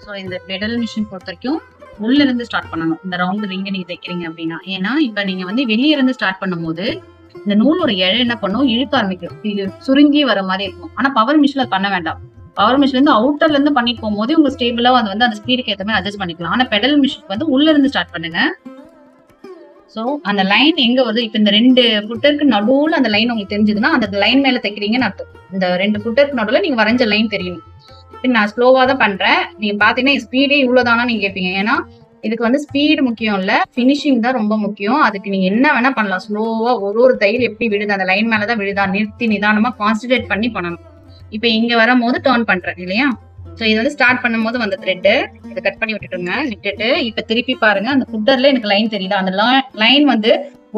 So இந்த pedal machine பொறுத்த வரைக்கும் உள்ள இருந்து ஸ்டார்ட் பண்ணணும். இந்த ரவுண்ட் ரிங்க நீங்க தைக்கிறீங்க அப்படின்னா, ஏன்னா இப்ப நீங்க வந்து வெளியே இருந்து ஸ்டார்ட் பண்ணும்போது இந்த நூலோட இழை என்ன பண்ணும், இழுக்க ஆரம்பிக்கும். இது சுருங்கி வர மாதிரி இருக்கும். ஆனா பவர் மிஷின்ல பண்ண வேண்டாம். பவர் மிஷின்ல இருந்து அவுட்டர்ல இருந்து பண்ணிட்டு போகும்போது உங்களுக்கு ஸ்டேபிளா அது வந்து அந்த ஸ்பீடுக்கு ஏற்ற மாதிரி அட்ஜஸ்ட் பண்ணிக்கலாம். ஆனா பெடல் மிஷின் வந்து உள்ள இருந்து ஸ்டார்ட் பண்ணுங்க. சோ அந்த லைன் எங்க வருது, இப்ப இந்த 2 ஃபுட்டருக்கு நடுவுல அந்த லைன் உங்களுக்கு தெரிஞ்சதுன்னா அந்த லைன் மேல தைக்கிறீங்கன்னு அர்த்தம். இந்த 2 ஃபுட்டருக்கு நடுவுல நீங்க வரைஞ்ச லைன் தெரியணும். நான் ஸ்லோவா தான் பண்றேன். நீங்க பாத்தீங்கன்னா ஸ்பீடே இவ்வளவுதானா நீங்க கேட்பீங்க. ஏன்னா இதுக்கு வந்து ஸ்பீடு முக்கியம் இல்ல, பினிஷிங் தான் ரொம்ப முக்கியம். அதுக்கு நீங்க என்ன வேணா பண்ணலாம். ஸ்லோவா ஒரு தையல் எப்படி விழுது, அந்த லைன் மேலதான் விழுதா நிறுத்தி நிதானமா கான்சென்ட்ரேட் பண்ணி பண்ணணும். இப்ப இங்க வரும்போது டர்ன் பண்றேன் இல்லையா. சோ இது வந்து ஸ்டார்ட் பண்ணும்போது வந்த த்ரெட் இதை கட் பண்ணி விட்டுட்டுங்க. விட்டுட்டு இப்ப திருப்பி பாருங்க, அந்த ஃபுட்டர்ல எனக்கு லைன் தெரியல. அந்த லைன் வந்து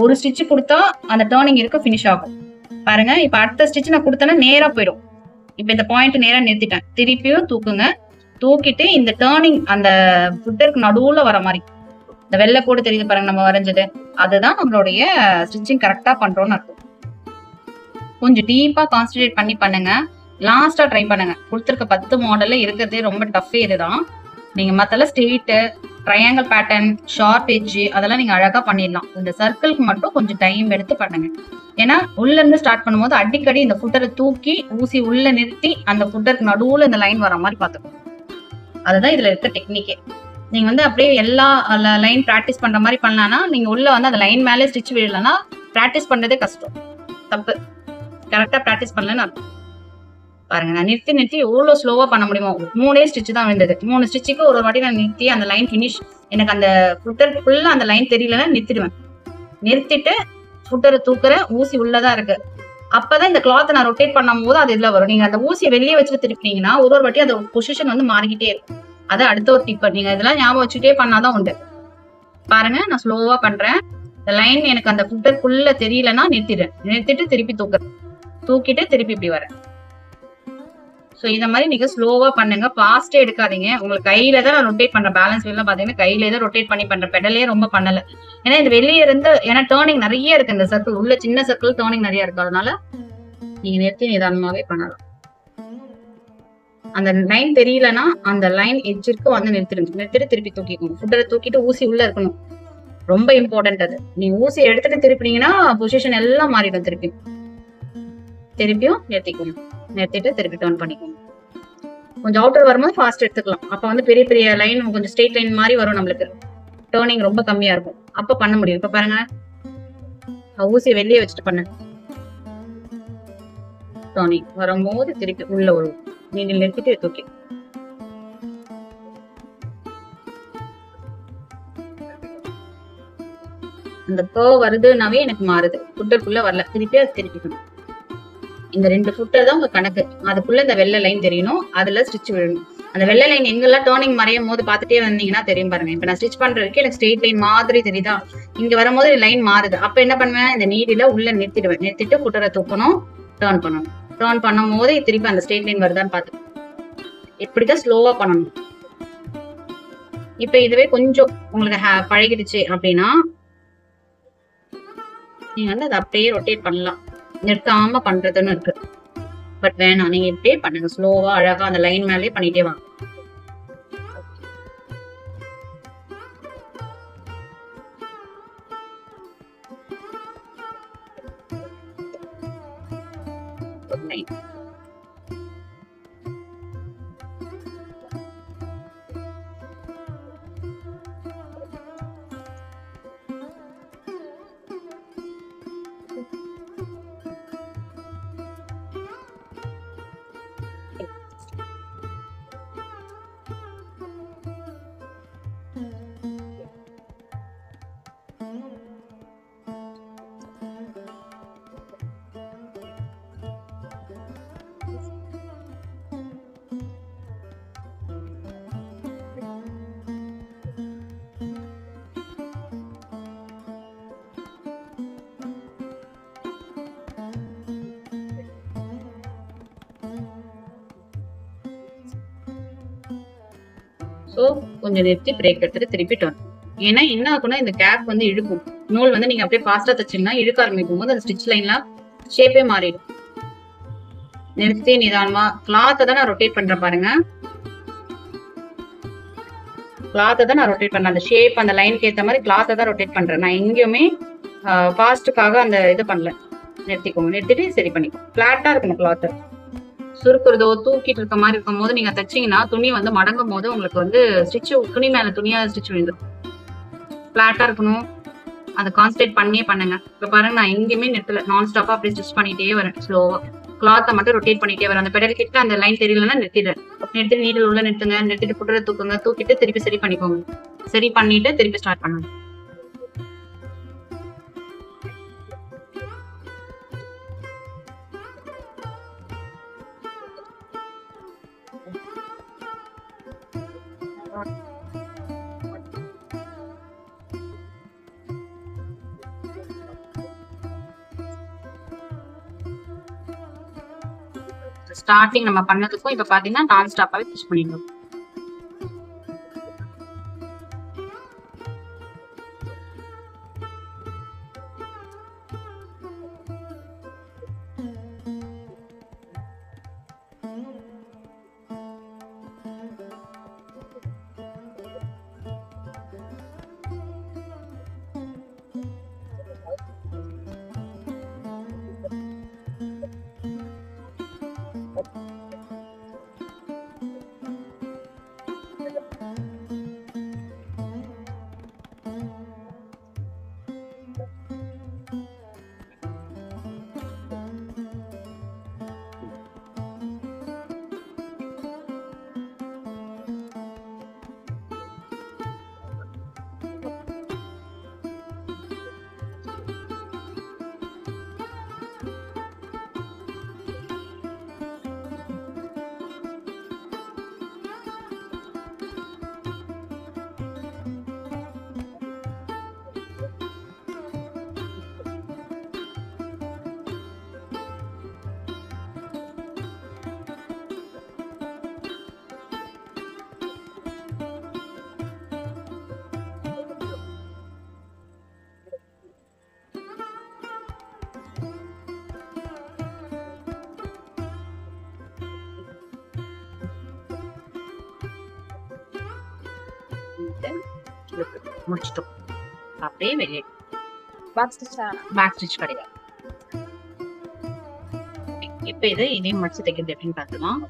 ஒரு ஸ்டிச் கொடுத்தா அந்த டர்னிங் இருக்க பினிஷ் ஆகும். பாருங்க, இப்ப அடுத்த ஸ்டிச் நான் கொடுத்தேன்னா நேரா போயிடும். இப்ப இந்த பாயிண்ட் நேரா நிறுத்திட்டேன். திருப்பியும் தூக்குங்க. தூக்கிட்டு இந்த டர்னிங் அந்த ஃபுட்டருக்கு நடுவுல வர மாதிரி இந்த வெள்ளை கோடு தெரியுது பாருங்க நம்ம வரைஞ்சது, அதுதான் நம்மளுடைய ஸ்டிச்சிங் கரெக்டா பண்றோம்னு அர்த்தம். கொஞ்சம் டீப்பா கான்சென்ட்ரேட் பண்ணி பண்ணுங்க. லாஸ்டா ட்ரை பண்ணுங்க. கொடுத்துருக்க 10 மாடல்ல இருக்கிறதே ரொம்ப டஃப் இதுதான். நீங்க மத்தல straight, triangle pattern, short edge அதெல்லாம் நீங்க அழகா பண்ணிடலாம். இந்த சர்க்கிள்க்கு மட்டும் கொஞ்சம் டைம் எடுத்து பண்ணுங்க. ஏன்னா உள்ள இருந்து ஸ்டார்ட் பண்ணும்போது அடிக்கடி இந்த ஃபுட்டரை தூக்கி ஊசி உள்ள நிறுத்தி அந்த ஃபுட்டருக்கு நடுவுல இந்த லைன் வர மாதிரி பார்த்துக்கணும். அதுதான் இதுல இருக்க டெக்னிக்கே. நீங்க வந்து அப்படியே எல்லா லைன் பிராக்டிஸ் பண்ற மாதிரி பண்ணலாம்னா நீங்க உள்ள வந்து அந்த லைன் மேலே ஸ்டிச் விடலன்னா பிராக்டிஸ் பண்றதே கஷ்டம். தப்பு. கரெக்டா பிராக்டிஸ் பண்ணலன்னு பாருங்க, நான் நிறுத்தி எவ்வளவு ஸ்லோவா பண்ண முடியுமோ. 3 ஸ்டிச் தான் வந்தது. 3 ஸ்டிச்சுக்கு ஒரு வாட்டி நான் நிறுத்தி அந்த லைன் பினிஷ், எனக்கு அந்த ஃபுட்டருக்குள்ள அந்த லைன் தெரியலன்னா நிறுத்திடுவேன். நிறுத்திட்டு ஃபுட்டரை தூக்குறேன். ஊசி உள்ளதான் இருக்கு. அப்பதான் இந்த கிளாத்தை நான் ரொட்டேட் பண்ணும் போது அது இதுல வரும். நீங்க அந்த ஊசியை வெளியே வச்சுட்டு திருப்பினீங்கன்னா ஒரு வாட்டி அந்த பொசிஷன் வந்து மாறிக்கிட்டே இருக்கும். அது அடுத்த ஒரு டிப். நீங்க இதெல்லாம் ஞாபகம் வச்சுட்டே பண்ணாதான் உண்டு. பாருங்க, நான் ஸ்லோவா பண்றேன். இந்த லைன் எனக்கு அந்த ஃபுட்டருக்குள்ள தெரியலன்னா நிறுத்திடுறேன். நிறுத்திட்டு திருப்பி தூக்குறேன். தூக்கிட்டு திருப்பி இப்படி வரேன். சோ இந்த மாதிரி நீங்க ஸ்லோவா பண்ணுங்க. ஃபாஸ்டே எடுக்காதீங்க. உங்களுக்கு கையில தான் நான் ரொட்டேட் பண்றேன். பேலன்ஸ் எல்லாம் பாத்தீங்கன்னா கையில தான் ரொட்டேட் பண்ணி பண்றேன். பெடலே ரொம்ப பண்ணல. ஏன்னா இந்த வெளியே இருந்து ஏன்னா டேர்னிங் நிறைய இருக்கு. இந்த சர்க்கிள் உள்ள சின்ன சர்க்கிள் டேர்னிங் நிறைய இருக்கு. அதனால நீங்க நிறுத்தி நிதானமாவே பண்ணலாம். அந்த லைன் தெரியலன்னா அந்த லைன் எட்ஜிற்கு வந்து நிறுத்திடுங்க. நிறுத்திட்டு திருப்பி தூக்கிக்கணும். ஃபுட்டரை தூக்கிட்டு ஊசி உள்ள இருக்கணும். ரொம்ப இம்பார்ட்டன்ட் அது. நீங்க ஊசி எடுத்துட்டு திருப்பினீங்கன்னா பொசிஷன் எல்லாம் மாறிடும். திருப்பியும் நிறுத்திக்கணும். நிறுத்திட்டு திருப்பி டர்ன் பண்ணிக்கணும். கொஞ்சம் அவுட்டர் வரும்போது ஃபாஸ்ட் எடுத்துக்கலாம். அப்ப வந்து பெரிய பெரிய லைன் கொஞ்சம் ஸ்ட்ரெயிட் லைன் மாதிரி வரும். நம்மளுக்கு டர்னிங் ரொம்ப கம்மியா இருக்கும். அப்ப பண்ண முடியும். இப்ப பாருங்க, ஊசியை வெளியே வச்சுட்டு பண்ண டர்னிங் வரும்போது திருப்பி உள்ள வரும். நீங்க நிறுத்திட்டு தூக்கி அந்த கர்வ் வருதுனாவே எனக்கு மாறுது. ஃபுட்டருக்குள்ள வரல. திருப்பி அது திருப்பிக்கணும். இந்த 2 ஃபுட்டர் தான் உங்க கணக்கு. அதுக்குள்ள இந்த வெள்ளை லைன் தெரியணும். அதுல ஸ்டிச் விழணும். அந்த வெள்ளை லைன் எங்கெல்லாம் டர்னிங் மறையும் போது பாத்துட்டே வந்தீங்கன்னா தெரியும் பாருங்க. இப்ப நான் ஸ்டிச் பண்றதுக்கு எனக்கு ஸ்ட்ரெயிட் லைன் மாதிரி தெரியுதா, இங்க வரும்போது லைன் மாறுது. அப்ப என்ன பண்ணுவேன், இந்த நீடில உள்ள நிறுத்திடுவேன். நிறுத்திட்டு ஃபுட்டரை தூக்கணும், டர்ன் பண்ணணும். டர்ன் பண்ணும் போது திருப்பி அந்த ஸ்ட்ரெயிட் லைன் வருதான்னு பார்த்து இப்படிதான் ஸ்லோவா பண்ணணும். இப்ப இதுவே கொஞ்சம் உங்களுக்கு பழகிடுச்சு அப்படின்னா நீங்க வந்து அதை அப்படியே ரொட்டேட் பண்ணலாம். நிறுத்தாம பண்றதுன்னு இருக்கு. பட் வேணாம், நீங்க இப்படியே பண்ணுங்க. ஸ்லோவா அழகா அந்த லைன் மேலே பண்ணிட்டே வாங்க. ஸோ கொஞ்சம் நிறுத்தி பிரேக் எடுத்துட்டு திருப்பி டர்ன். ஏன்னா என்ன ஆகும்னா இந்த கேப் வந்து இழுக்கும். நூல் வந்து நீங்க அப்படியே ஃபாஸ்டா தச்சிங்கன்னா இழுக்க ஆரம்பிக்கும் போது அந்த ஸ்டிச் லைன்லாம் ஷேப்பே மாறிடும். நிறுத்தி நிதானமா கிளாத்தை தான் நான் ரொட்டேட் பண்றேன் பாருங்க. கிளாத்தை தான் நான் ரொட்டேட் பண்றேன். அந்த ஷேப் அந்த லைனுக்கு ஏற்ற மாதிரி கிளாத்தை தான் ரொட்டேட் பண்றேன். நான் எங்கேயுமே ஃபாஸ்ட்டுக்காக அந்த இது பண்ணல. நிறுத்திக்கோங்க, நிறுத்திட்டு சரி பண்ணிக்கோங்க. ஃபிளாட்டா இருக்கணும் கிளாத்து. சுருக்குறதோ தூக்கிட்டு இருக்க மாதிரி இருக்கும் போது நீங்க தைச்சீங்கன்னா துணி வந்து மடங்கும் போது உங்களுக்கு வந்து ஸ்டிச் துணி மேல துணியா ஸ்டிச் விழுந்துடும். ஃபிளாட்டா இருக்கணும். அதை கான்சன்ட்ரேட் பண்ணியே பண்ணுங்க. இப்ப பாருங்க நான் எங்கேயுமே நிறுத்தல, நான் ஸ்டாப்பா அப்படியே ஸ்டிச் பண்ணிட்டே வரேன். ஸ்லோவா கிளாத்தை மட்டும் ரொட்டேட் பண்ணிட்டே வரேன். அந்த பெடல் கிட்ட அந்த லைன் தெரியலன்னா நிறுத்திடுறேன். நிறுத்தி நீடில் உள்ள நிறுத்துங்க, நிறுத்திட்டு புட்டுற தூக்குங்க, தூக்கிட்டு திருப்பி சரி பண்ணிக்கோங்க. சரி பண்ணிட்டு திருப்பி ஸ்டார்ட் பண்ணுங்க. ஸ்டார்டிங் நம்ம பண்ணதுக்கும் இப்ப பாத்தீங்கன்னா நான் ஸ்டாப்பாவே ஸ்டிச் பண்ணிடணும். முடிச்சிட்டோம். அப்படியே வெளியே பேக் ஸ்டிச் கிடையாது. இப்ப இதையும் முடிச்சு தைக்கிறது எப்படின்னு பார்த்துக்கலாம்.